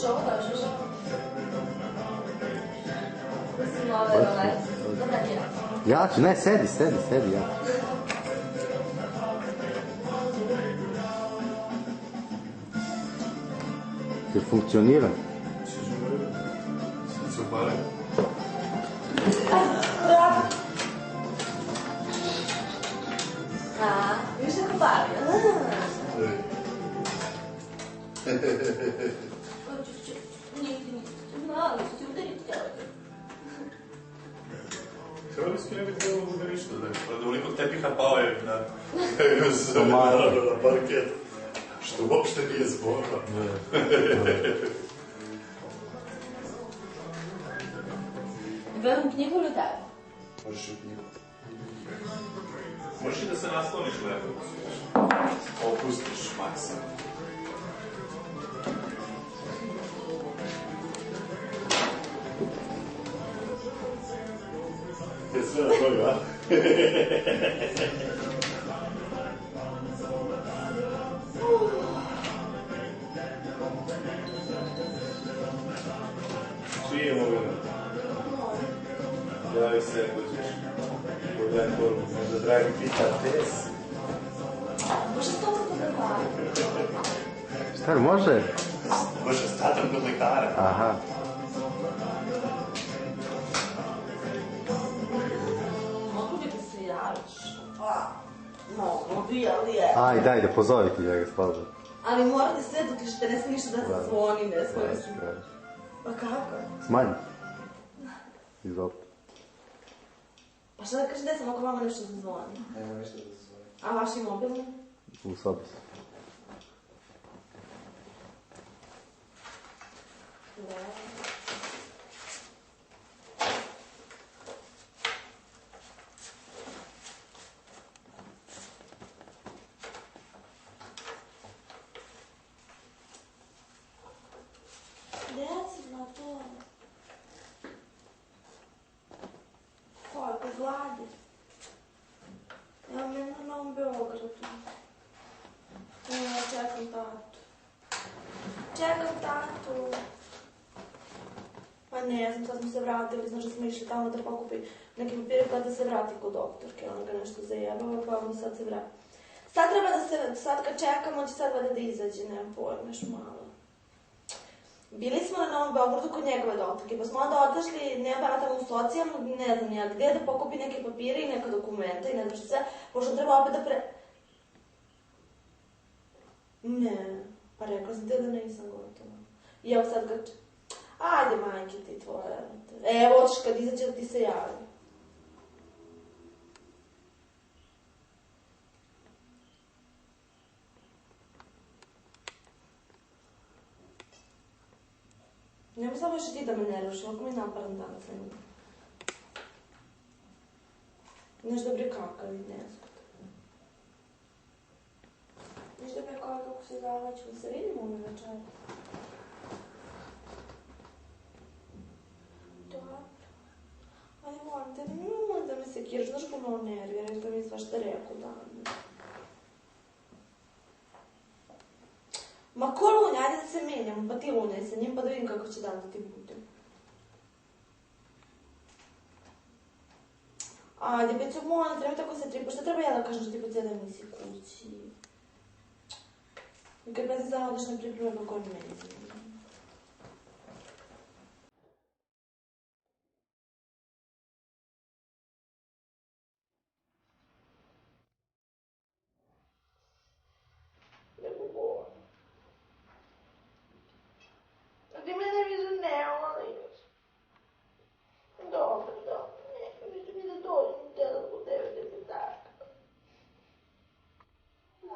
Hoćeš ovo da hoćeš? Mislim, ovo je ovaj. Dogadja. Ja ću, ne, sedi, ja. Jer funkcionira. Sad se upale. Više ko bavio. Hrvatski ne bi trebalo da ništa, da uliko tepiha pao je na parket, što uopšte nije zborno. Gledam knjigu ili tebe? Možeš i knjigu. Možeš i da se nasloniš lepo. Opustiš maksimum. Je sve na koju, a? Čije mogu? Javi se, dođeš. Pogledaj poruku, možda dragi pita tes. Može s tobom da bavim. Šta, može? Može s tatom kod lekara. Aha. Mogu bi da se javiš? Mogu bi, ali je. Aj, daj da pozovi ti njega, stvarno. Ali morate sve dok te ne smije ništa da se zvoni, ne smije se. Pa kako? Smanji. Izvolite. Pa šta da kažeš da sam ako vama nešto se zvoni? Nema ništa da se zvoni. A vaši mobilni? U sobi su. Deci, na to. Ko, po gladi? Evo me na Novom Beogradu. Ja čekam tatu. Čekam tatu. Pa ne znam, sad smo se vratili, znaš da smo išli tamo da pokupi neke papire pa da se vrati kod doktorke, ona ga nešto zajebava, pa onda sad se vrati. Sad treba da se, sad kad čekam, on će sad vada da izađe, nemam pojma, još malo. Bili smo na Novom Beogradu kod njegove doktorke, pa smo onda otašli, ne baratamo u socijalnu, ne znam ja gdje, da pokupi neke papire i neka dokumenta i ne znam što sve, pošto treba opet da Ne, pa rekla sam te da nisam gotova. I evo sad kad... Ajde, majke ti tvoje. Evo, otiš kad izađe da ti se javi. Nemo samo još ti da me ne ruši, ovako mi je naparan dan sa njim. Neš da bre kakav i nezgod. Neš da bre kako se zavaću, se vidimo mi večer. Dobro. Ali molim te, nemoj da me sekiraš, znaš ko me nervira, jer da mi svašta rekao dan. Ma ko lunja, ajde da se menjamo, pa ti lunjaj sa njim, pa da vidim kako će dan da ti bude. Ajde, Beco, molim, treba tako se tripa, šta treba ja da kažem što ti po cijel dan nisi kući? I kad me se zavodiš na pripreme, pa ko ne znam. Ti mene više ne voliš. Dobro, ne, više mi da dođem u telefon 9 tako.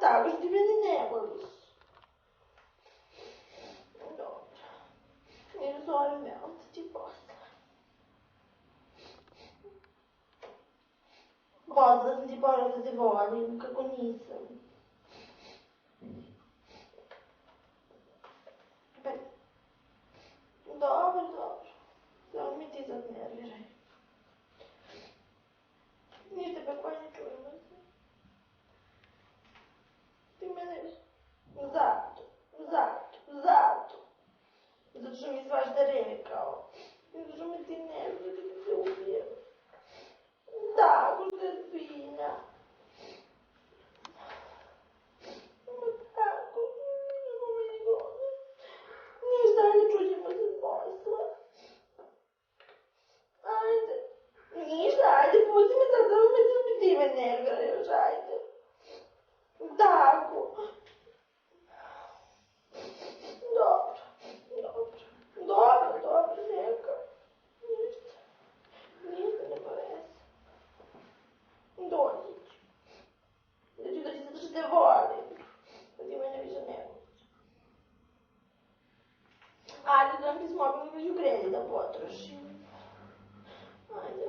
Tako što ti mene ne voliš. Dobro. Ne zove me, onda ti posle. Pozna sam ti pored da te volim, kako nisam. Dobro, dobro. Samo mi ti sad nerviraj. Ništa pa koji ne čujemo se. Ti mene... Ajde da mi smogli među grelje da potrošim. Ajde.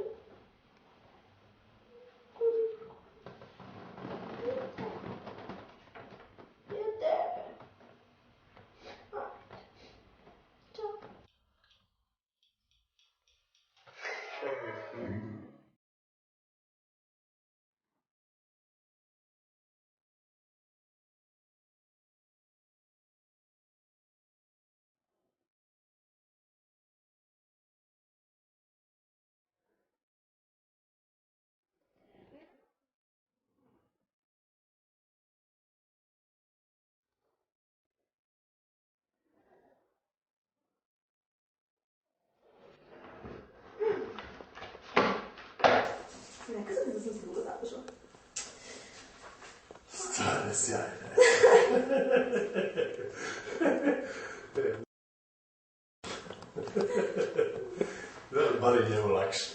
Je tebe. Ajde. Ćao. Neka sam da sam se dugo zadržala. Stvarno sjajno. Bar je njemu lakše.